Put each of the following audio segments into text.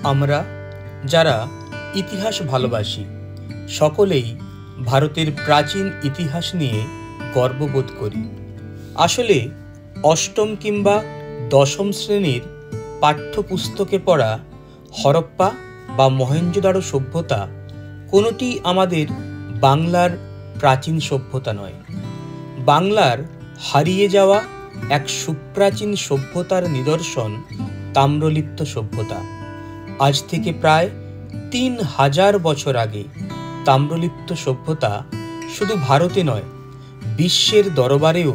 আমরা যারা ইতিহাস ভালোবাসি সকলেই ভারতের প্রাচীন ইতিহাস নিয়ে গর্ববোধ করি। আসলে অষ্টম কিংবা দশম শ্রেণীর পাঠ্যপুস্তকে পড়া হরপ্পা বা মহেঞ্জোদারো সভ্যতা কোনোটি আমাদের বাংলার প্রাচীন সভ্যতা নয়। বাংলার হারিয়ে যাওয়া এক সুপ্রাচীন সভ্যতার নিদর্শন তাম্রলিপ্ত সভ্যতা। আজ থেকে প্রায় ৩,০০০ বছর আগে তাম্রলিপ্ত সভ্যতা শুধু ভারতে নয়, বিশ্বের দরবারেও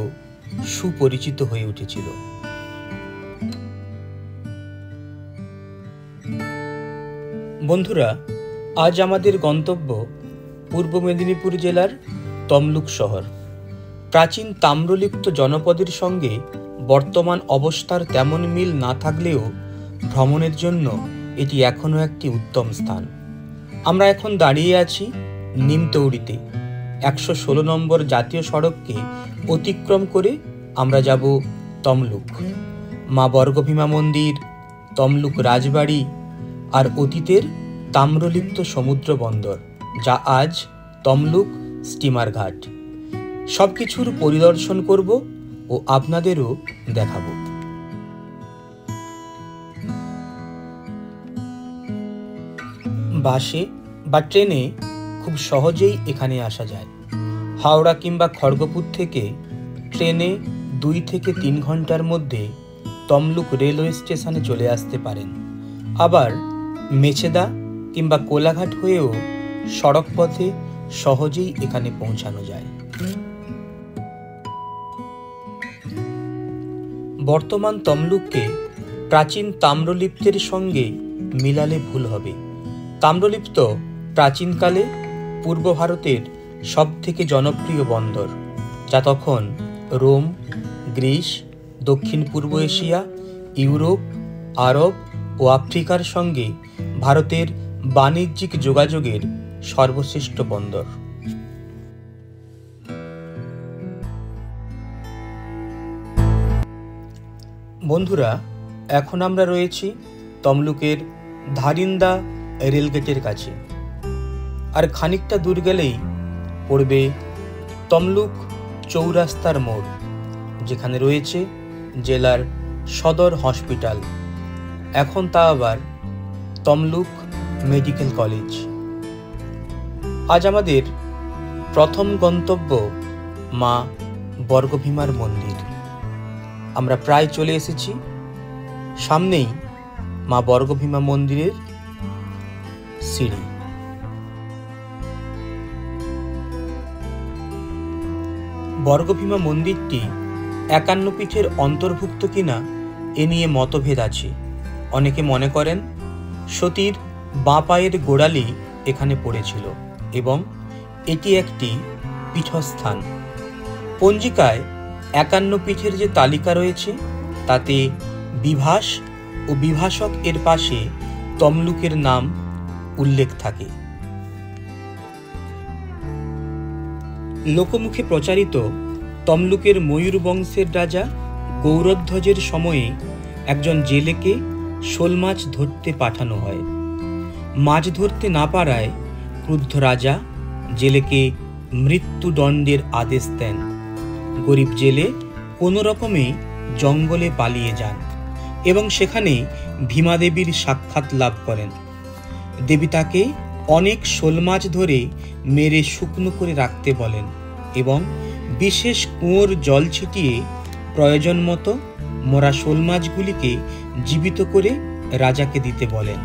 সুপরিচিত হয়ে উঠেছিল। বন্ধুরা, আজ আমাদের গন্তব্য পূর্ব মেদিনীপুর জেলার তমলুক শহর। প্রাচীন তাম্রলিপ্ত জনপদের সঙ্গে বর্তমান অবস্থার তেমন মিল না থাকলেও ভ্রমণের জন্য এটি এখনও একটি উত্তম স্থান। আমরা এখন দাঁড়িয়ে আছি নিমতৌড়িতে। ১১৬ নম্বর জাতীয় সড়ককে অতিক্রম করে আমরা যাব তমলুক। মা বর্গভীমা মন্দির, তমলুক রাজবাড়ি আর অতীতের তাম্রলিপ্ত সমুদ্র বন্দর, যা আজ তমলুক স্টিমার ঘাট। সব কিছুর পরিদর্শন করব ও আপনাদেরও দেখাবো। বাসে বা ট্রেনে খুব সহজেই এখানে আসা যায়। হাওড়া কিংবা খড়গপুর থেকে ট্রেনে ২ থেকে ৩ ঘন্টার মধ্যে তমলুক রেলওয়ে স্টেশনে চলে আসতে পারেন। আবার মেছেদা কিংবা কোলাঘাট হয়েও সড়ক পথে সহজেই এখানে পৌঁছানো যায়। বর্তমান তমলুককে প্রাচীন তাম্রলিপ্তের সঙ্গে মিলালে ভুল হবে। তাম্রলিপ্ত প্রাচীনকালে পূর্ব ভারতের সবথেকে জনপ্রিয় বন্দর, যা তখন রোম, গ্রিস, দক্ষিণ পূর্ব এশিয়া, ইউরোপ, আরব ও আফ্রিকার সঙ্গে ভারতের বাণিজ্যিক যোগাযোগের সর্বশ্রেষ্ঠ বন্দর। বন্ধুরা, এখন আমরা রয়েছি তমলুকের ধারিন্দা রেলগেটের কাছে। আর খানিকটা দূর গেলেই পড়বে তমলুক চৌরাস্তার মোড়, যেখানে রয়েছে জেলার সদর হসপিটাল, এখন তা আবার তমলুক মেডিকেল কলেজ। আজ আমাদের প্রথম গন্তব্য মা বর্গভীমার মন্দির। আমরা প্রায় চলে এসেছি। সামনেই মা বর্গভীমা মন্দিরের সিঁড়ি। বর্গভীমা মন্দিরটি ৫১ পীঠের অন্তর্ভুক্ত কিনা এ নিয়ে মতভেদ আছে। অনেকে মনে করেন সতীর বাঁ পায়ের গোড়ালি এখানে পড়েছিল এবং এটি একটি পীঠস্থান। পঞ্জিকায় ৫১ পীঠের যে তালিকা রয়েছে তাতে বিভাস ও বিভাসক এর পাশে তমলুকের নাম উল্লেখ থাকে। লোকমুখে প্রচারিত তমলুকের ময়ূর বংশের রাজা গৌরধ্বজের সময়ে একজন জেলেকে শোল মাছ ধরতে পাঠানো হয়। মাছ ধরতে না পারায় ক্রুদ্ধ রাজা জেলেকে মৃত্যুদণ্ডের আদেশ দেন। গরিব জেলে কোনো রকমে জঙ্গলে পালিয়ে যান এবং সেখানে ভীমা দেবীর সাক্ষাৎ লাভ করেন। দেবী তাকে অনেক শোল মাছ ধরে মেরে শুকনো করে রাখতে বলেন এবং বিশেষ কুয়োর জল ছিটিয়ে প্রয়োজন মতো মরা শোল মাছগুলিকে জীবিত করে রাজাকে দিতে বলেন।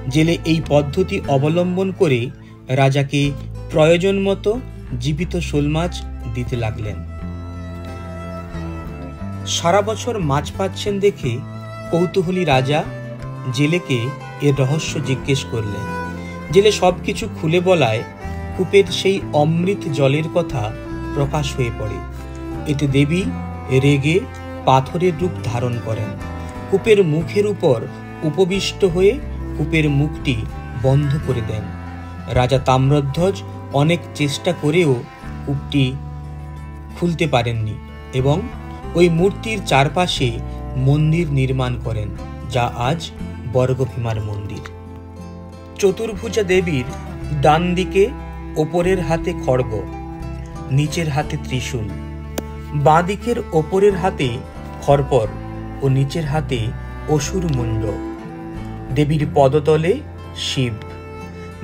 জেলে এই পদ্ধতি অবলম্বন করে রাজাকে প্রয়োজন মতো জীবিত শোল মাছ দিতে লাগলেন। সারা বছর মাছ পাচ্ছেন দেখে কৌতূহলী রাজা জেলেকে এর রহস্য জিজ্ঞেস করলেন। জেলে সবকিছু খুলে বলায় কূপের সেই অমৃত জলের কথা প্রকাশ হয়ে পড়ে। এতে দেবী রেগে পাথরের রূপ ধারণ করেন। কূপের মুখের উপর উপবিষ্ট হয়ে কূপের মুখটি বন্ধ করে দেন। রাজা তাম্রধ্বজ অনেক চেষ্টা করেও কূপটি খুলতে পারেননি এবং ওই মূর্তির চারপাশে মন্দির নির্মাণ করেন, যা আজ বর্গভীমার মন্দির। চতুর্ভুজা দেবীর ডান দিকে ওপরের হাতে খড়গ, নিচের হাতে ত্রিশূল, বাঁ দিকের ওপরের হাতে খড়পর ও নিচের হাতে অসুর মুণ্ড। দেবীর পদতলে শিব।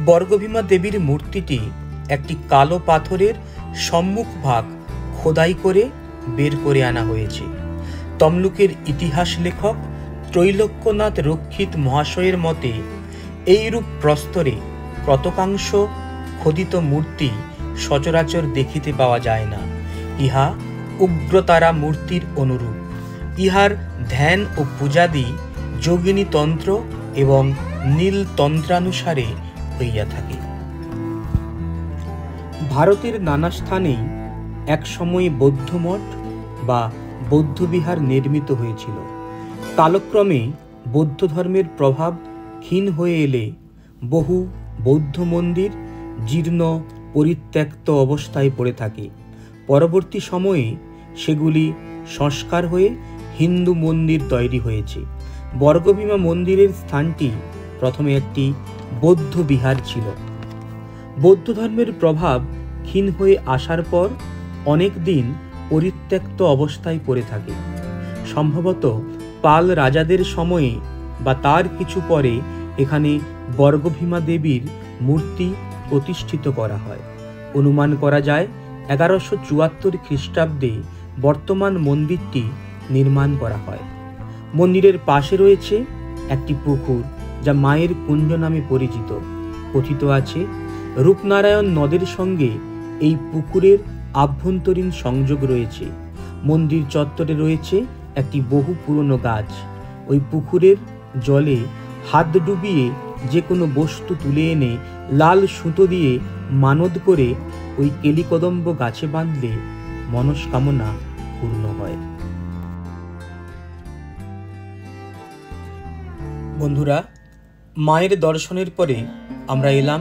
বর্গভীমা দেবীর মূর্তিটি একটি কালো পাথরের সম্মুখ ভাগ খোদাই করে বের করে আনা হয়েছে। তমলুকের ইতিহাস লেখক ত্রৈলোক্যনাথ রক্ষিত মহাশয়ের মতে এইরূপ প্রস্তরে কতকাংশ খোদিত মূর্তি সচরাচর দেখিতে পাওয়া যায় না। ইহা উগ্রতারা মূর্তির অনুরূপ। ইহার ধ্যান ও পূজাদি যোগিনী তন্ত্র এবং নীল তন্ত্রানুসারে হইয়া থাকে। ভারতের নানা স্থানেই একসময় বৌদ্ধমঠ বা বৌদ্ধবিহার নির্মিত হয়েছিল। কালক্রমে বৌদ্ধ ধর্মের প্রভাব ক্ষীণ হয়ে এলে বহু বৌদ্ধ মন্দির জীর্ণ পরিত্যক্ত অবস্থায় পড়ে থাকে। পরবর্তী সময়ে সেগুলি সংস্কার হয়ে হিন্দু মন্দির তৈরি হয়েছে। বর্গভীমা মন্দিরের স্থানটি প্রথমে একটি বৌদ্ধ বিহার ছিল। বৌদ্ধ ধর্মের প্রভাব ক্ষীণ হয়ে আসার পর অনেক দিন পরিত্যক্ত অবস্থায় পড়ে থাকে। সম্ভবত পাল রাজাদের সময়ে বা তার কিছু পরে এখানে বর্গভীমা দেবীর মূর্তি প্রতিষ্ঠিত করা হয়। অনুমান করা যায় 1174 খ্রিস্টাব্দে বর্তমান মন্দিরটি নির্মাণ করা হয়। মন্দিরের পাশে রয়েছে একটি পুকুর যা মায়ের কুঞ্জ নামে পরিচিত। কথিত আছে রূপনারায়ণ নদের সঙ্গে এই পুকুরের আভ্যন্তরীণ সংযোগ রয়েছে। মন্দির চত্বরে রয়েছে একটি বহু পুরনো গাছ। ওই পুকুরের জলে হাত ডুবিয়ে যে কোনো বস্তু তুলে এনে লাল সুতো দিয়ে মানত করে ওই কেলিকদম্ব গাছে বাঁধলে মনস্কামনা পূর্ণ হয়। বন্ধুরা, মায়ের দর্শনের পরে আমরা এলাম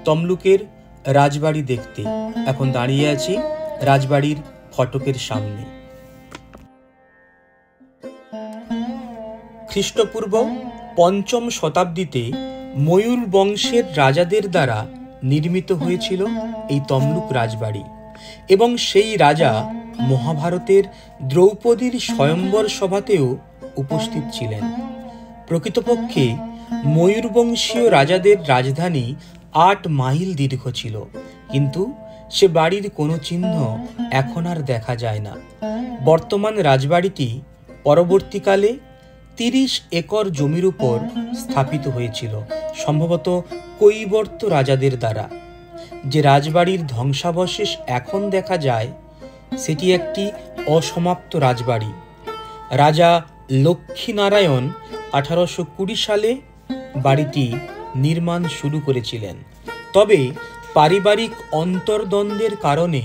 তমলুকের রাজবাড়ি দেখতে। এখন দাঁড়িয়ে আছি রাজবাড়ির ফটকের সামনে। খ্রিস্টপূর্ব ৫ম শতাব্দীতে ময়ূর বংশের রাজাদের দ্বারা নির্মিত হয়েছিল এই তমলুক রাজবাড়ি, এবং সেই রাজা মহাভারতের দ্রৌপদীর স্বয়ম্বর সভাতেও উপস্থিত ছিলেন। প্রকৃতপক্ষে ময়ূরবংশীয় রাজাদের রাজধানী ৮ মাইল দীর্ঘ ছিল, কিন্তু সে বাড়ির কোনো চিহ্ন এখন আর দেখা যায় না। বর্তমান রাজবাড়িটি পরবর্তীকালে ৩০ একর জমির উপর স্থাপিত হয়েছিল, সম্ভবত কৈবর্ত রাজাদের দ্বারা। যে রাজবাড়ির ধ্বংসাবশেষ এখন দেখা যায় সেটি একটি অসমাপ্ত রাজবাড়ি। রাজা লক্ষ্মীনারায়ণ 1820 সালে বাড়িটি নির্মাণ শুরু করেছিলেন, তবে পারিবারিক অন্তর্দ্বন্দ্বের কারণে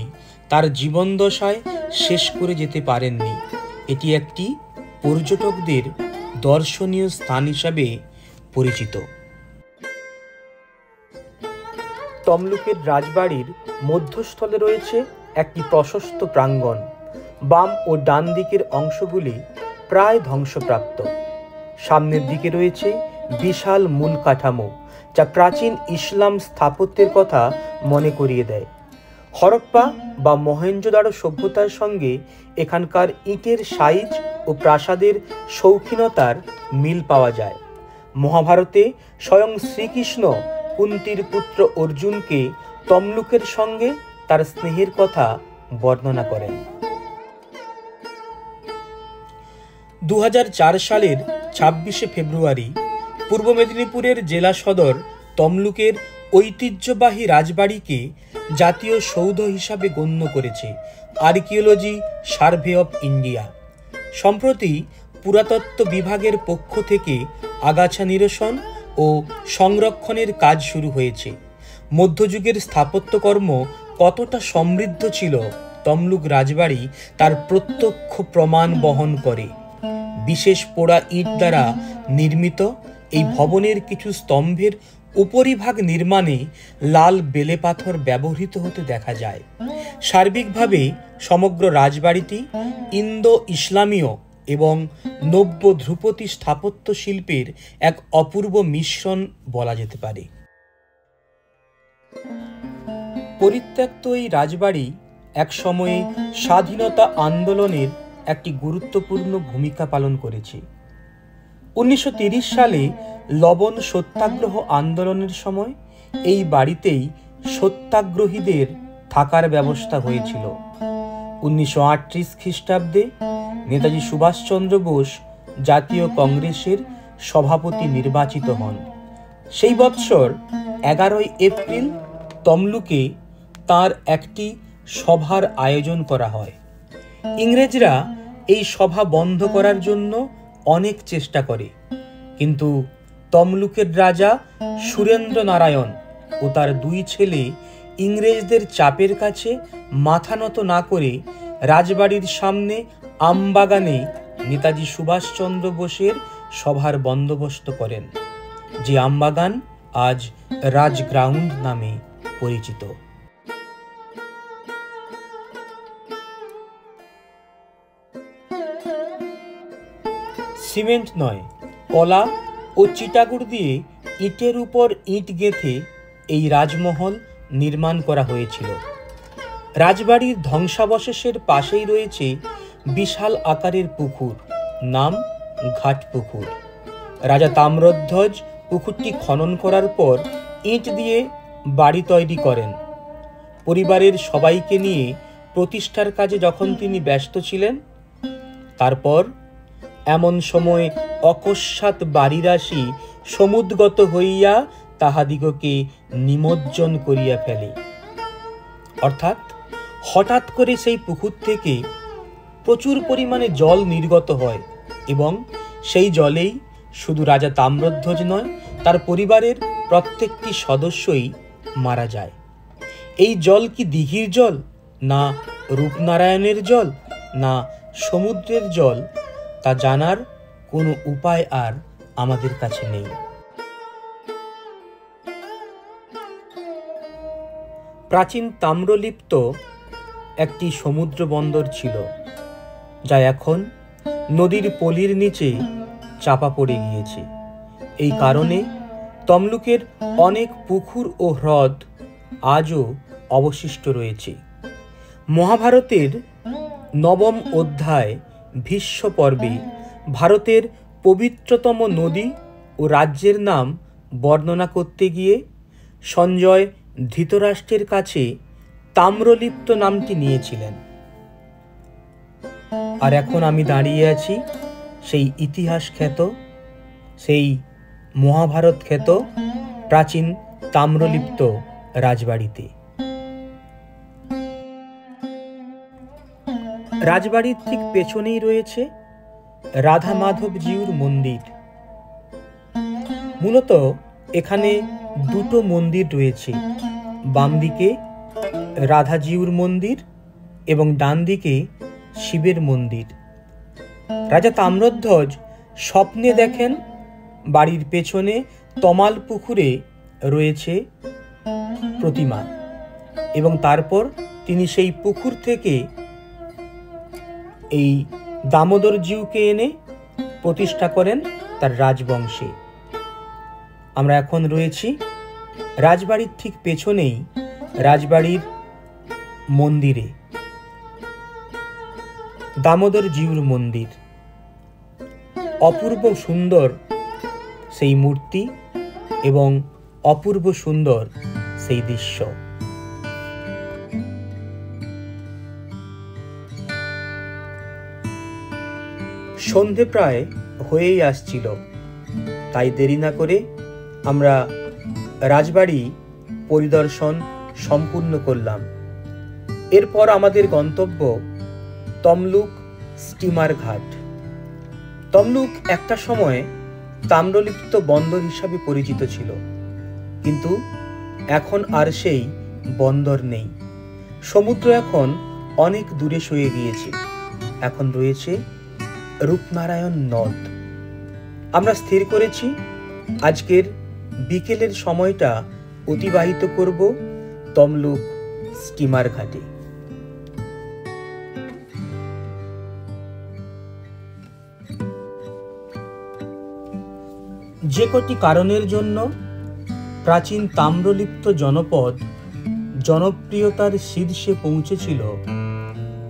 তার জীবনদশায় শেষ করে যেতে পারেননি। এটি একটি পর্যটকদের দর্শনীয় স্থান হিসাবে পরিচিত। তমলুকের রাজবাড়ির মধ্যস্থলে রয়েছে একটি প্রশস্ত প্রাঙ্গণ। বাম ও ডান দিকের অংশগুলি প্রায় ধ্বংসপ্রাপ্ত। সামনের দিকে রয়েছে বিশাল মূল কাঠামো, যা প্রাচীন ইসলাম স্থাপত্যের কথা মনে করিয়ে দেয়। হরপ্পা বা মহেঞ্জোদারো সভ্যতার সঙ্গে এখানকার ইটের সাইজ ও প্রাসাদের শৌখিনতার মিল পাওয়া যায়। মহাভারতে স্বয়ং শ্রীকৃষ্ণ কুন্তির পুত্র অর্জুনকে তমলুকের সঙ্গে তার স্নেহের কথা বর্ণনা করেন। 2004 সালের 26শে ফেব্রুয়ারি পূর্ব মেদিনীপুরের জেলা সদর তমলুকের ঐতিহ্যবাহী রাজবাড়িকে জাতীয় সৌধ হিসাবে গণ্য করেছে আর্কিওলজি সার্ভে অফ ইন্ডিয়া। সম্প্রতি পুরাতত্ত্ব বিভাগের পক্ষ থেকে আগাছা নিরসন ও সংরক্ষণের কাজ শুরু হয়েছে। মধ্যযুগের স্থাপত্যকর্ম কতটা সমৃদ্ধ ছিল তমলুক রাজবাড়ি তার প্রত্যক্ষ প্রমাণ বহন করে। বিশেষ পোড়া ইট দ্বারা নির্মিত এই ভবনের কিছু স্তম্ভের উপরিভাগ নির্মাণে লাল বেলে পাথর ব্যবহৃত হতে দেখা যায়। সার্বিকভাবে সমগ্র রাজবাড়িটি ইন্দো ইসলামীয় এবং নব্য ধ্রুপদী স্থাপত্য শিল্পের এক অপূর্ব মিশ্রণ বলা যেতে পারে। পরিত্যক্ত এই রাজবাড়ি একসময়ে স্বাধীনতা আন্দোলনের একটি গুরুত্বপূর্ণ ভূমিকা পালন করেছে। 1930 সালে লবণ সত্যাগ্রহ আন্দোলনের সময় এই বাড়িতেই সত্যাগ্রহীদের থাকার ব্যবস্থা হয়েছিল। 1938 খ্রিস্টাব্দে নেতাজি সুভাষচন্দ্র বোস জাতীয় কংগ্রেসের সভাপতি নির্বাচিত হন। সেই বৎসর 11 এপ্রিল তমলুকে তার একটি সভার আয়োজন করা হয়। ইংরেজরা এই সভা বন্ধ করার জন্য অনেক চেষ্টা করে, কিন্তু তমলুকের রাজা সুরেন্দ্র নারায়ণ ও তার 2 ছেলে ইংরেজদের চাপের কাছে মাথা নত না করে রাজবাড়ির সামনে আমবাগানে নেতাজি সুভাষচন্দ্র বোসের সভার বন্দোবস্ত করেন, যে আমবাগান আজ রাজগ্রাউন্ড নামে পরিচিত। সিমেন্ট নয়, কলা ও চিটাগুড় দিয়ে ইটের উপর ইট গেঁথে এই রাজমহল নির্মাণ করা হয়েছিল। রাজবাড়ির ধ্বংসাবশেষের পাশেই রয়েছে বিশাল আকারের পুকুর, নাম ঘাটপুকুর। রাজা তাম্রধ্বজ পুকুরটি খনন করার পর ইট দিয়ে বাড়ি তৈরি করেন। পরিবারের সবাইকে নিয়ে প্রতিষ্ঠার কাজে যখন তিনি ব্যস্ত ছিলেন, তারপর এমন সময় অকস্মাৎ বাড়িরাশি সমুদ্রগত হইয়া তাহাদিগকে নিমজ্জন করিয়া ফেলে। অর্থাৎ হঠাৎ করে সেই পুকুর থেকে প্রচুর পরিমাণে জল নির্গত হয় এবং সেই জলেই শুধু রাজা তাম্রধ্বজ নয়, তার পরিবারের প্রত্যেকটি সদস্যই মারা যায়। এই জল কি দিঘির জল, না রূপনারায়ণের জল, না সমুদ্রের জল, তা জানার কোনো উপায় আর আমাদের কাছে নেই। প্রাচীন তাম্রলিপ্ত একটি সমুদ্র বন্দর ছিল, যা এখন নদীর পলির নিচে চাপা পড়ে গিয়েছে। এই কারণে তমলুকের অনেক পুকুর ও হ্রদ আজও অবশিষ্ট রয়েছে। মহাভারতের 9ম অধ্যায় ভীষ্ম পর্বে ভারতের পবিত্রতম নদী ও রাজ্যের নাম বর্ণনা করতে গিয়ে সঞ্জয় ধৃতরাষ্ট্রের কাছে তাম্রলিপ্ত নামটি নিয়েছিলেন। আর এখন আমি দাঁড়িয়ে আছি সেই ইতিহাস খ্যাত, সেই মহাভারত খ্যাত প্রাচীন তাম্রলিপ্ত রাজবাড়িতে। রাজবাড়ির ঠিক পেছনেই রয়েছে রাধা মাধবজিউর মন্দির। মূলত এখানে 2টো মন্দির রয়েছে, বাম দিকে রাধাজিউর মন্দির এবং ডান দিকে শিবের মন্দির। রাজা তাম্রধ্বজ স্বপ্নে দেখেন বাড়ির পেছনে তমাল পুকুরে রয়েছে প্রতিমা, এবং তারপর তিনি সেই পুকুর থেকে এই দামোদরজিউকে এনে প্রতিষ্ঠা করেন তার রাজবংশে। আমরা এখন রয়েছি রাজবাড়ির ঠিক পেছনেই রাজবাড়ির মন্দিরে, দামোদরজিউর মন্দির। অপূর্ব সুন্দর সেই মূর্তি এবং অপূর্ব সুন্দর সেই দৃশ্য। সন্ধে প্রায় হয়েই আসছিল, তাই দেরি না করে আমরা রাজবাড়ি পরিদর্শন সম্পূর্ণ করলাম। এরপর আমাদের গন্তব্য তমলুক স্টিমার ঘাট। তমলুক একটা সময় তাম্রলিপ্ত বন্দর হিসাবে পরিচিত ছিল, কিন্তু এখন আর সেই বন্দর নেই। সমুদ্র এখন অনেক দূরে সরে গিয়েছে, এখন রয়েছে রূপনারায়ণ নদ। আমরা স্থির করেছি আজকের বিকেলের সময়টা অতিবাহিত করব তমলুক স্টিমার ঘাটে। যে কটি কারণের জন্য প্রাচীন তাম্রলিপ্ত জনপদ জনপ্রিয়তার শীর্ষে পৌঁছেছিল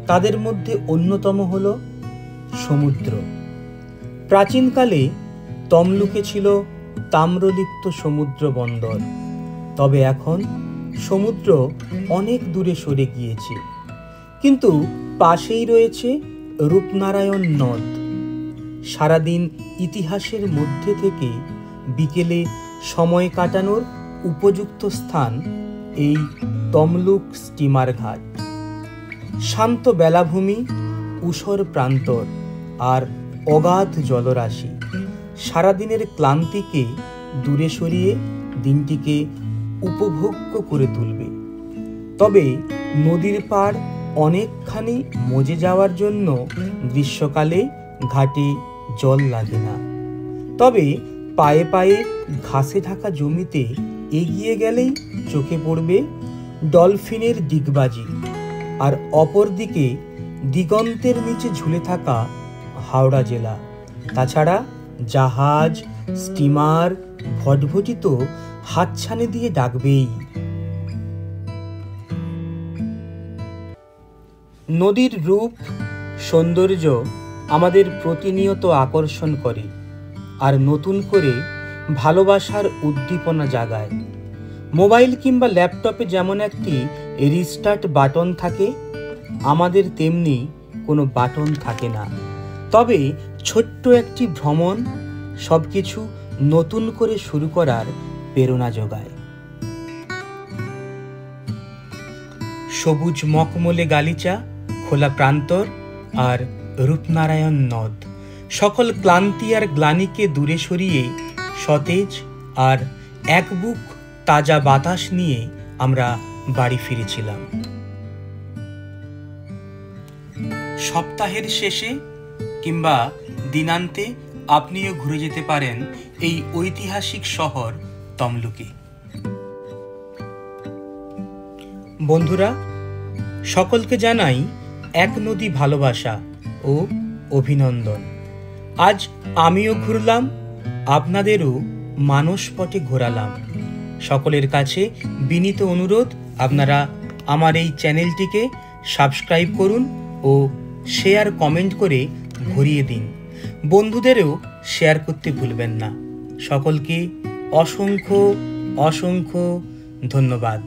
তাদের মধ্যে অন্যতম হল সমুদ্র। প্রাচীনকালে তমলুকে ছিল তাম্রলিপ্ত সমুদ্র বন্দর, তবে এখন সমুদ্র অনেক দূরে সরে গিয়েছে, কিন্তু পাশেই রয়েছে রূপনারায়ণ নদ। সারাদিন ইতিহাসের মধ্যে থেকে বিকেলে সময় কাটানোর উপযুক্ত স্থান এই তমলুক স্টিমার ঘাট। শান্ত বেলাভূমি, ঊষর প্রান্তর আর অগাধ জলরাশি সারাদিনের ক্লান্তিকে দূরে সরিয়ে দিনটিকে উপভোগ্য করে তুলবে। তবে নদীর পাড় অনেকখানি মজে যাওয়ার জন্য গ্রীষ্মকালে ঘাটে জল লাগে না। তবে পায়ে পায়ে ঘাসে ঢাকা জমিতে এগিয়ে গেলেই চোখে পড়বে ডলফিনের ডিগবাজি, আর অপরদিকে দিগন্তের নিচে ঝুলে থাকা হাওড়া জেলা। তাছাড়া জাহাজ, স্টিমার, ভটভটি তো হাতছানি দিয়ে ডাকবেই। নদীর রূপ, সৌন্দর্য আমাদের প্রতিনিয়ত আকর্ষণ করে আর নতুন করে ভালোবাসার উদ্দীপনা জাগায়। মোবাইল কিংবা ল্যাপটপে যেমন একটি রিস্টার্ট বাটন থাকে, আমাদের তেমনি কোনো বাটন থাকে না। তবে ছোট্ট একটি ভ্রমণ সবকিছু নতুন করে শুরু করার প্রেরণা যোগায়। সবুজ মখমলে গালিচা, খোলা প্রান্তর আর রূপনারায়ণ নদ সকল ক্লান্তি আর গ্লানিকে দূরে সরিয়ে সতেজ আর এক বুক তাজা বাতাস নিয়ে আমরা বাড়ি ফিরেছিলাম। সপ্তাহের শেষে কিংবা দিনান্তে আপনিও ঘুরে যেতে পারেন এই ঐতিহাসিক শহর তমলুকে। বন্ধুরা, সকলকে জানাই এক নদী ভালোবাসা ও অভিনন্দন। আজ আমিও ঘুরলাম, আপনাদেরও মানসপটে ঘোরালাম। সকলের কাছে বিনীত অনুরোধ, আপনারা আমার এই চ্যানেলটিকে সাবস্ক্রাইব করুন ও শেয়ার কমেন্ট করে ভরিয়ে দিন। বন্ধুদেরও শেয়ার করতে ভুলবেন না। সকলকে অসংখ্য অসংখ্য ধন্যবাদ।